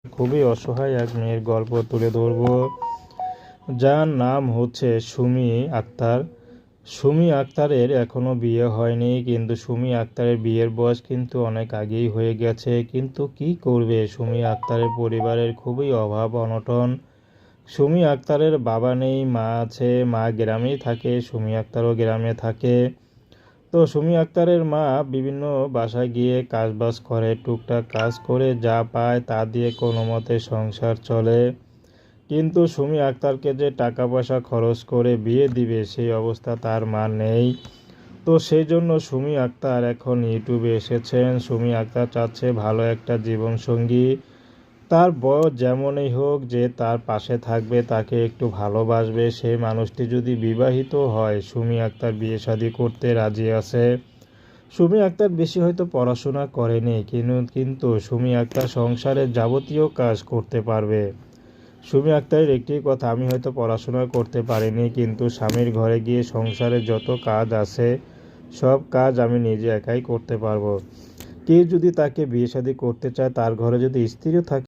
খুবই অসহায় এক মেয়ের গল্প তুলে ধরব, যার নাম হচ্ছে সুমি আক্তার। সুমি আক্তারের এখনও বিয়ে হয়নি, কিন্তু সুমি আক্তারের বিয়ের বয়স কিন্তু অনেক আগেই হয়ে গেছে। কিন্তু কি করবে, সুমি আক্তারের পরিবারের খুবই অভাব অনটন। সুমি আক্তারের বাবা নেই, মা আছে। মা গ্রামেই থাকে, সুমি আক্তারও গ্রামে থাকে। তো সুমি আক্তারের মা বিভিন্ন বাসায় গিয়ে কাজবাজ করে, টুকটাক কাজ করে যা পায় তা দিয়ে কোনো মতে সংসার চলে। কিন্তু সুমি আক্তারকে যে টাকা পয়সা খরচ করে বিয়ে দিবে সেই অবস্থা তার মা নেই। তো সেই জন্য সুমি আক্তার এখন ইউটিউবে এসেছেন। সুমি আক্তার চাচ্ছে ভালো একটা জীবনসঙ্গী, তার বয়স যেমনই হোক, যে তার পাশে থাকবে, তাকে একটু ভালোবাসবে। সেই মানুষটি যদি বিবাহিত হয়, সুমি আক্তার বিয়ে শাদী করতে রাজি আছে। সুমি আক্তার বেশি হয়তো পড়াশোনা করেনি, কিন্তু সুমি আক্তার সংসারের যাবতীয় কাজ করতে পারবে। সুমি আক্তারের একটি কথা, আমি হয়তো পড়াশোনা করতে পারিনি, কিন্তু স্বামীর ঘরে গিয়ে সংসারের যত কাজ আছে সব কাজ আমি নিজে একাই করতে পারবো। কেউ যদি তাকে বিয়ে শাদী করতে চায়, তার ঘরে যদি স্ত্রীও থাকে